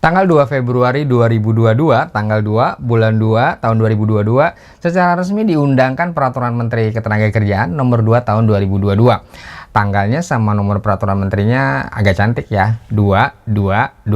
Tanggal 2 Februari 2022, tanggal 2 bulan 2 tahun 2022, secara resmi diundangkan Peraturan Menteri Ketenagakerjaan nomor 2 tahun 2022. Tanggalnya sama nomor peraturan menterinya agak cantik ya, 2222.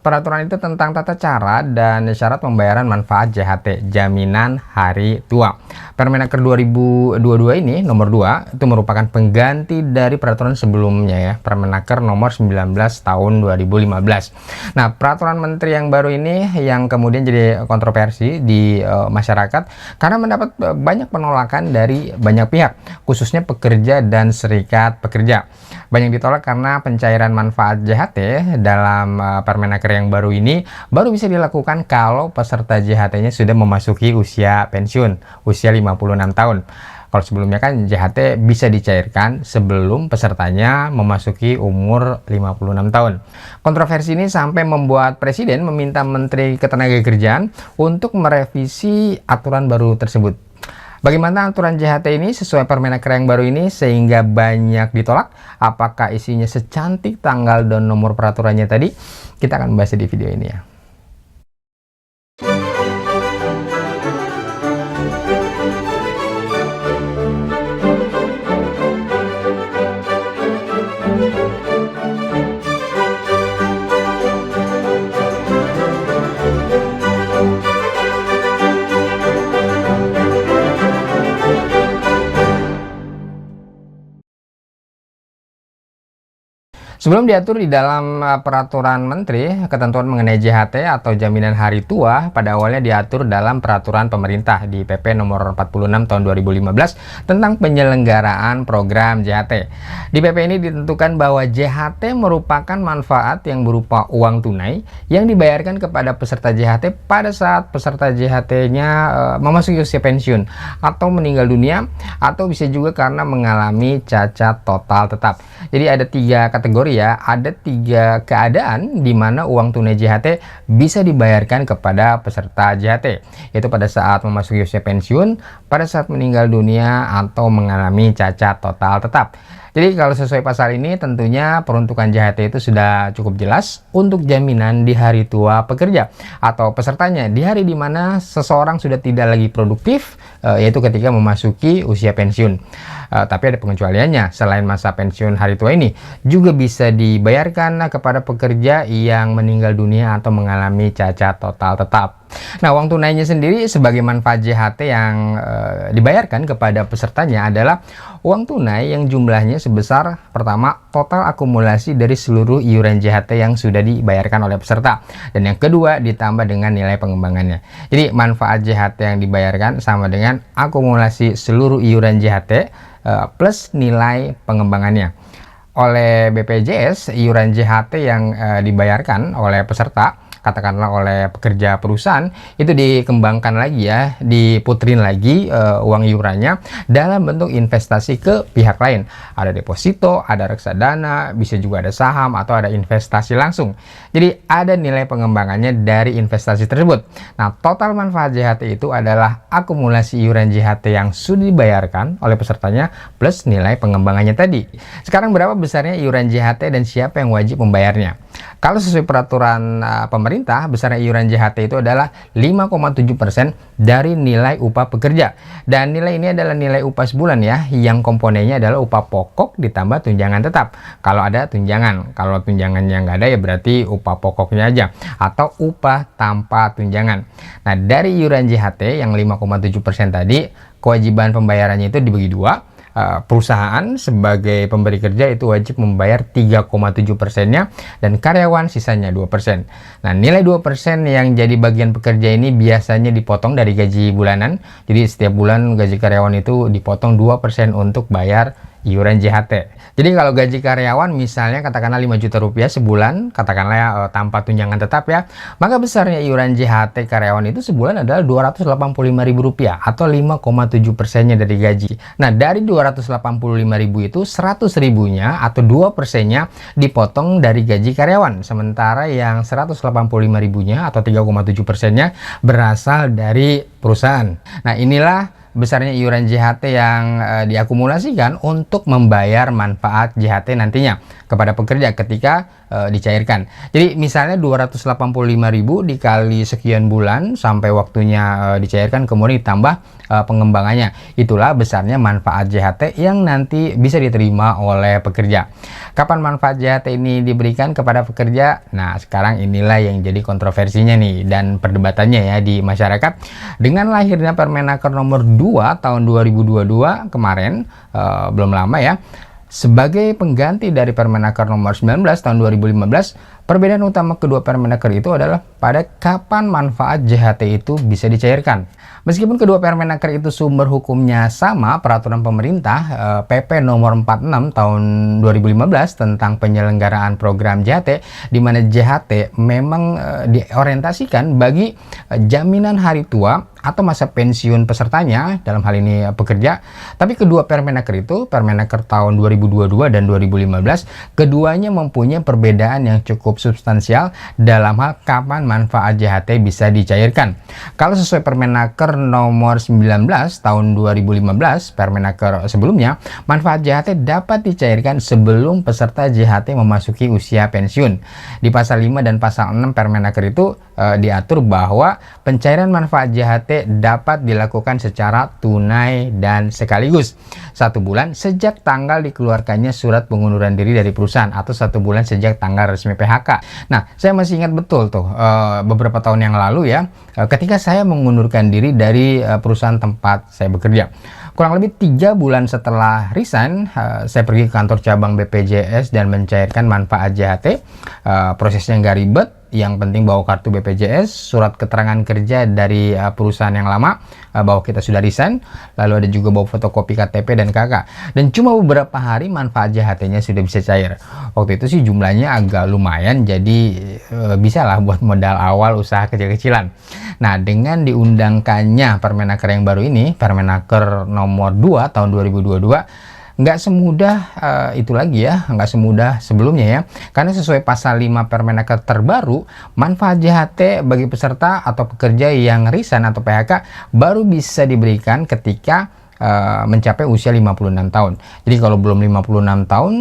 Peraturan itu tentang tata cara dan syarat pembayaran manfaat JHT, jaminan hari tua. Permenaker 2022 ini nomor 2 itu merupakan pengganti dari peraturan sebelumnya ya, Permenaker nomor 19 tahun 2015. Nah, peraturan menteri yang baru ini yang kemudian jadi kontroversi di masyarakat karena mendapat banyak penolakan dari banyak pihak, khususnya pekerja dan serikat pekerja. Banyak ditolak karena pencairan manfaat JHT dalam Permenaker yang baru ini baru bisa dilakukan kalau peserta JHT-nya sudah memasuki usia pensiun, usia 56 tahun. Kalau sebelumnya kan JHT bisa dicairkan sebelum pesertanya memasuki umur 56 tahun. Kontroversi ini sampai membuat Presiden meminta Menteri Ketenagakerjaan untuk merevisi aturan baru tersebut. Bagaimana aturan JHT ini sesuai Permenaker yang baru ini sehingga banyak ditolak? Apakah isinya secantik tanggal dan nomor peraturannya tadi? Kita akan bahas di video ini ya. Sebelum diatur di dalam peraturan menteri, ketentuan mengenai JHT atau jaminan hari tua pada awalnya diatur dalam peraturan pemerintah di PP nomor 46 tahun 2015 tentang penyelenggaraan program JHT. Di PP ini ditentukan bahwa JHT merupakan manfaat yang berupa uang tunai yang dibayarkan kepada peserta JHT pada saat peserta JHT-nya memasuki usia pensiun atau meninggal dunia, atau bisa juga karena mengalami cacat total tetap. Jadi ada 3 kategori ya, ada 3 keadaan di mana uang tunai JHT bisa dibayarkan kepada peserta JHT, yaitu pada saat memasuki usia pensiun, pada saat meninggal dunia, atau mengalami cacat total tetap. Jadi kalau sesuai pasal ini tentunya peruntukan JHT itu sudah cukup jelas untuk jaminan di hari tua pekerja atau pesertanya di hari di mana seseorang sudah tidak lagi produktif, yaitu ketika memasuki usia pensiun. Tapi ada pengecualiannya, selain masa pensiun hari tua ini juga bisa dibayarkan kepada pekerja yang meninggal dunia atau mengalami cacat total tetap. Nah, uang tunainya sendiri sebagai manfaat JHT yang dibayarkan kepada pesertanya adalah uang tunai yang jumlahnya sebesar, pertama, total akumulasi dari seluruh iuran JHT yang sudah dibayarkan oleh peserta, dan yang kedua ditambah dengan nilai pengembangannya. Jadi manfaat JHT yang dibayarkan sama dengan akumulasi seluruh iuran JHT plus nilai pengembangannya. Oleh BPJS, iuran JHT yang dibayarkan oleh peserta, katakanlah oleh pekerja perusahaan, itu dikembangkan lagi ya, diputerin lagi uang iurannya dalam bentuk investasi ke pihak lain. Ada deposito, ada reksadana, bisa juga ada saham atau ada investasi langsung. Jadi ada nilai pengembangannya dari investasi tersebut. Nah, total manfaat JHT itu adalah akumulasi iuran JHT yang sudah dibayarkan oleh pesertanya plus nilai pengembangannya tadi. Sekarang berapa besarnya iuran JHT dan siapa yang wajib membayarnya? Kalau sesuai peraturan pemerintah, besarnya iuran JHT itu adalah 5,7% dari nilai upah pekerja. Dan nilai ini adalah nilai upah sebulan ya, yang komponennya adalah upah pokok ditambah tunjangan tetap. Kalau ada tunjangan, kalau tunjangannya nggak ada ya berarti upah pokoknya aja, atau upah tanpa tunjangan. Nah, dari iuran JHT yang 5,7% tadi, kewajiban pembayarannya itu dibagi 2. Perusahaan sebagai pemberi kerja itu wajib membayar 3,7%-nya dan karyawan sisanya 2%. Nah, nilai 2% yang jadi bagian pekerja ini biasanya dipotong dari gaji bulanan. Jadi setiap bulan gaji karyawan itu dipotong 2% untuk bayar iuran JHT. Jadi kalau gaji karyawan misalnya katakanlah 5 juta rupiah sebulan, katakanlah ya, tanpa tunjangan tetap ya, maka besarnya iuran JHT karyawan itu sebulan adalah Rp285.000 atau 5,7%-nya dari gaji. Nah, dari Rp285.000 itu 100.000-nya atau 2%-nya dipotong dari gaji karyawan, sementara yang Rp185.000-nya atau 3,7%-nya berasal dari perusahaan. Nah, inilah besarnya iuran JHT yang diakumulasikan untuk membayar manfaat JHT nantinya. kepada pekerja ketika dicairkan. Jadi misalnya 285.000 dikali sekian bulan sampai waktunya dicairkan, kemudian ditambah pengembangannya. Itulah besarnya manfaat JHT yang nanti bisa diterima oleh pekerja. Kapan manfaat JHT ini diberikan kepada pekerja? Nah, sekarang inilah yang jadi kontroversinya nih dan perdebatannya ya di masyarakat. Dengan lahirnya Permenaker nomor 2 tahun 2022 kemarin, belum lama ya, sebagai pengganti dari Permenaker nomor 19 tahun 2015, perbedaan utama kedua Permenaker itu adalah pada kapan manfaat JHT itu bisa dicairkan. Meskipun kedua Permenaker itu sumber hukumnya sama, peraturan pemerintah PP nomor 46 tahun 2015 tentang penyelenggaraan program JHT, di mana JHT memang diorientasikan bagi jaminan hari tua atau masa pensiun pesertanya, dalam hal ini pekerja. Tapi kedua Permenaker itu, Permenaker tahun 2022 dan 2015, keduanya mempunyai perbedaan yang cukup substansial dalam hal kapan manfaat JHT bisa dicairkan. Kalau sesuai Permenaker nomor 19 tahun 2015, Permenaker sebelumnya, manfaat JHT dapat dicairkan sebelum peserta JHT memasuki usia pensiun. Di pasal 5 dan pasal 6 Permenaker itu diatur bahwa pencairan manfaat JHT dapat dilakukan secara tunai dan sekaligus 1 bulan sejak tanggal dikeluarkannya surat pengunduran diri dari perusahaan atau 1 bulan sejak tanggal resmi PHK. Nah, saya masih ingat betul tuh beberapa tahun yang lalu ya, ketika saya mengundurkan diri dari perusahaan tempat saya bekerja. Kurang lebih 3 bulan setelah resign, saya pergi ke kantor cabang BPJS dan mencairkan manfaat JHT. Prosesnya nggak ribet. Yang penting bawa kartu BPJS, surat keterangan kerja dari perusahaan yang lama bahwa kita sudah resign, lalu ada juga bawa fotokopi KTP dan KK. Dan cuma beberapa hari manfaat JHT-nya sudah bisa cair. Waktu itu sih jumlahnya agak lumayan, jadi bisa lah buat modal awal usaha kecil-kecilan. Nah, dengan diundangkannya Permenaker yang baru ini, Permenaker nomor 2 tahun 2022, nggak semudah itu lagi ya, nggak semudah sebelumnya ya, karena sesuai pasal 5 Permenaker terbaru, manfaat JHT bagi peserta atau pekerja yang resign atau PHK baru bisa diberikan ketika mencapai usia 56 tahun. Jadi kalau belum 56 tahun,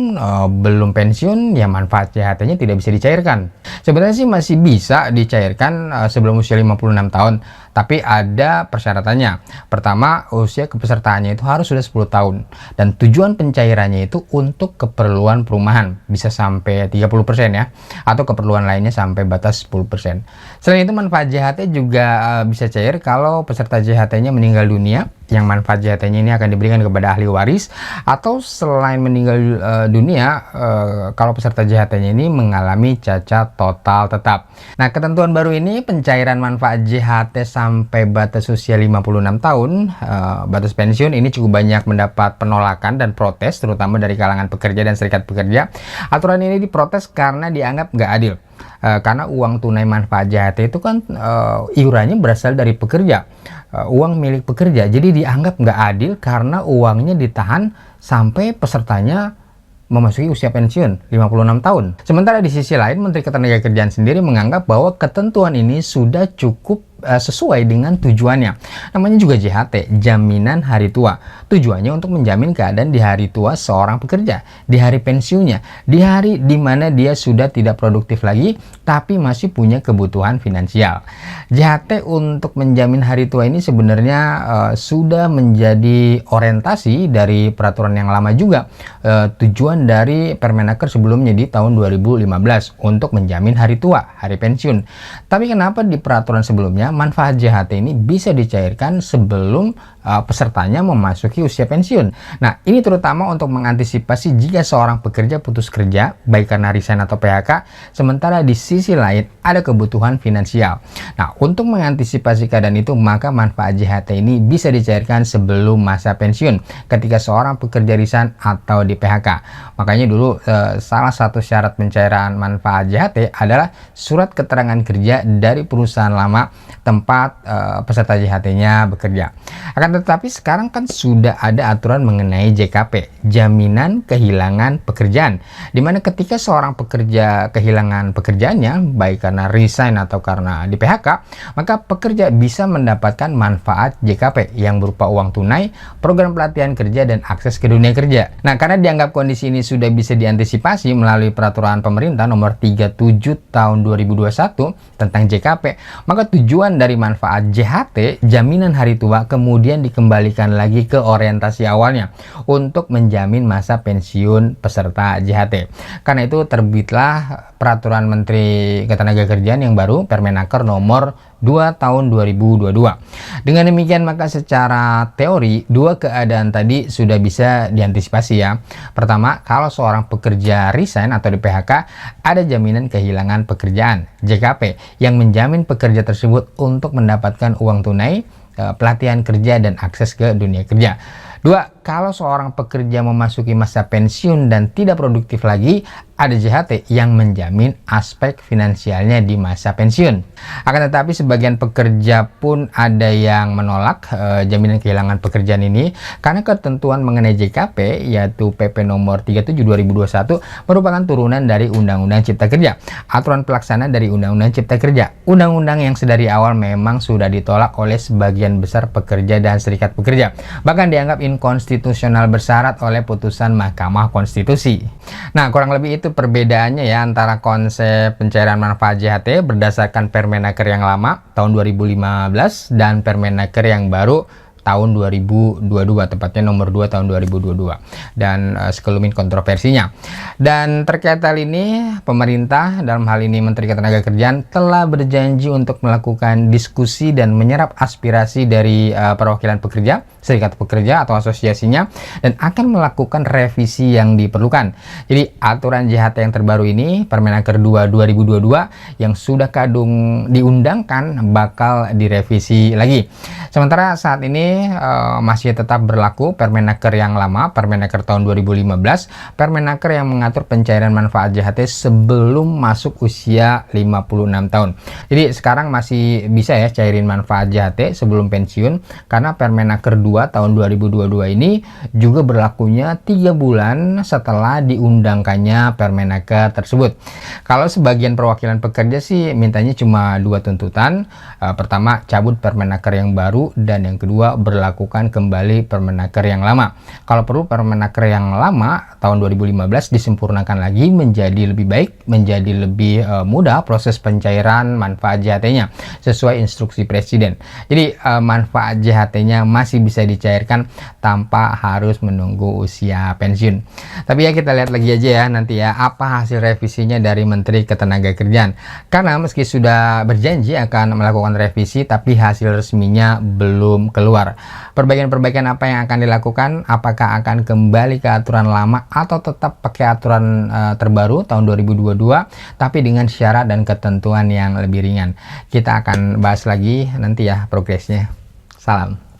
belum pensiun, ya manfaat JHT-nya tidak bisa dicairkan. Sebenarnya sih masih bisa dicairkan sebelum usia 56 tahun, tapi ada persyaratannya. Pertama, usia kepesertaannya itu harus sudah 10 tahun. Dan tujuan pencairannya itu untuk keperluan perumahan, bisa sampai 30% ya, atau keperluan lainnya sampai batas 10%. Selain itu, manfaat JHT juga bisa cair kalau peserta JHT-nya meninggal dunia, yang manfaat JHT-nya ini akan diberikan kepada ahli waris, atau selain meninggal dunia, kalau peserta JHT-nya ini mengalami cacat total tetap. Nah, ketentuan baru ini pencairan manfaat JHT sampai batas usia 56 tahun, batas pensiun ini cukup banyak mendapat penolakan dan protes, terutama dari kalangan pekerja dan serikat pekerja. Aturan ini diprotes karena dianggap nggak adil. Karena uang tunai manfaat JHT itu kan iurannya berasal dari pekerja, uang milik pekerja, jadi dianggap nggak adil karena uangnya ditahan sampai pesertanya memasuki usia pensiun 56 tahun. Sementara di sisi lain, Menteri Ketenagakerjaan sendiri menganggap bahwa ketentuan ini sudah cukup sesuai dengan tujuannya. Namanya juga JHT, jaminan hari tua. Tujuannya untuk menjamin keadaan di hari tua seorang pekerja, di hari pensiunnya, di hari di mana dia sudah tidak produktif lagi, tapi masih punya kebutuhan finansial. JHT untuk menjamin hari tua ini sebenarnya sudah menjadi orientasi dari peraturan yang lama juga. Tujuan dari Permenaker sebelumnya di tahun 2015 untuk menjamin hari tua, hari pensiun. Tapi kenapa di peraturan sebelumnya manfaat JHT ini bisa dicairkan sebelum pesertanya memasuki usia pensiun? Nah, ini terutama untuk mengantisipasi jika seorang pekerja putus kerja, baik karena resign atau PHK, sementara di sisi lain ada kebutuhan finansial. Nah, untuk mengantisipasi keadaan itu, maka manfaat JHT ini bisa dicairkan sebelum masa pensiun ketika seorang pekerja resign atau di PHK. Makanya dulu salah satu syarat pencairan manfaat JHT adalah surat keterangan kerja dari perusahaan lama tempat peserta JHT-nya bekerja. Akan tetapi sekarang kan sudah ada aturan mengenai JKP, jaminan kehilangan pekerjaan, di mana ketika seorang pekerja kehilangan pekerjaannya, baik karena resign atau karena di PHK, maka pekerja bisa mendapatkan manfaat JKP yang berupa uang tunai, program pelatihan kerja, dan akses ke dunia kerja. Nah, karena dianggap kondisi ini sudah bisa diantisipasi melalui peraturan pemerintah nomor 37 tahun 2021 tentang JKP, maka tujuan dari manfaat JHT, jaminan hari tua, kemudian dikembalikan lagi ke orientasi awalnya untuk menjamin masa pensiun peserta JHT. Karena itu terbitlah peraturan Menteri Ketenagakerjaan yang baru, Permenaker nomor 2 tahun 2022. Dengan demikian maka secara teori dua keadaan tadi sudah bisa diantisipasi ya. Pertama, kalau seorang pekerja resign atau di PHK, ada jaminan kehilangan pekerjaan JKP yang menjamin pekerja tersebut untuk mendapatkan uang tunai, pelatihan kerja, dan akses ke dunia kerja. Dua, kalau seorang pekerja memasuki masa pensiun dan tidak produktif lagi, ada JHT yang menjamin aspek finansialnya di masa pensiun. Akan tetapi sebagian pekerja pun ada yang menolak jaminan kehilangan pekerjaan ini karena ketentuan mengenai JKP yaitu PP nomor 37 2021 merupakan turunan dari Undang-Undang Cipta Kerja, aturan pelaksana dari Undang-Undang Cipta Kerja. Undang-undang yang sedari awal memang sudah ditolak oleh sebagian besar pekerja dan serikat pekerja, bahkan dianggap inkonstitusional bersyarat oleh putusan Mahkamah Konstitusi. Nah, kurang lebih itu perbedaannya ya antara konsep pencairan manfaat JHT berdasarkan Permenaker yang lama tahun 2015 dan Permenaker yang baru tahun 2022, tepatnya nomor 2 tahun 2022, dan sekelumit kontroversinya. Dan terkait hal ini, pemerintah, dalam hal ini Menteri Ketenagakerjaan, telah berjanji untuk melakukan diskusi dan menyerap aspirasi dari perwakilan pekerja, serikat pekerja atau asosiasinya, dan akan melakukan revisi yang diperlukan. Jadi aturan JHT yang terbaru ini, Permenaker 2 2022, yang sudah kadung diundangkan bakal direvisi lagi. Sementara saat ini masih tetap berlaku Permenaker yang lama, Permenaker tahun 2015, Permenaker yang mengatur pencairan manfaat JHT sebelum masuk usia 56 tahun. Jadi sekarang masih bisa ya cairin manfaat JHT sebelum pensiun, karena Permenaker 2 tahun 2022 ini juga berlakunya 3 bulan setelah diundangkannya Permenaker tersebut. Kalau sebagian perwakilan pekerja sih mintanya cuma 2 tuntutan. Pertama, cabut Permenaker yang baru, dan yang kedua, berlakukan kembali Permenaker yang lama. Kalau perlu, Permenaker yang lama tahun 2015 disempurnakan lagi menjadi lebih baik, menjadi lebih mudah proses pencairan manfaat JHT-nya sesuai instruksi Presiden. Jadi manfaat JHT-nya masih bisa dicairkan tanpa harus menunggu usia pensiun. Tapi ya kita lihat lagi aja ya nanti ya apa hasil revisinya dari Menteri Ketenagakerjaan. Karena meski sudah berjanji akan melakukan revisi, tapi hasil resminya belum keluar. Perbaikan-perbaikan apa yang akan dilakukan? Apakah akan kembali ke aturan lama atau tetap pakai aturan terbaru tahun 2022 tapi dengan syarat dan ketentuan yang lebih ringan? Kita akan bahas lagi nanti ya progresnya. Salam.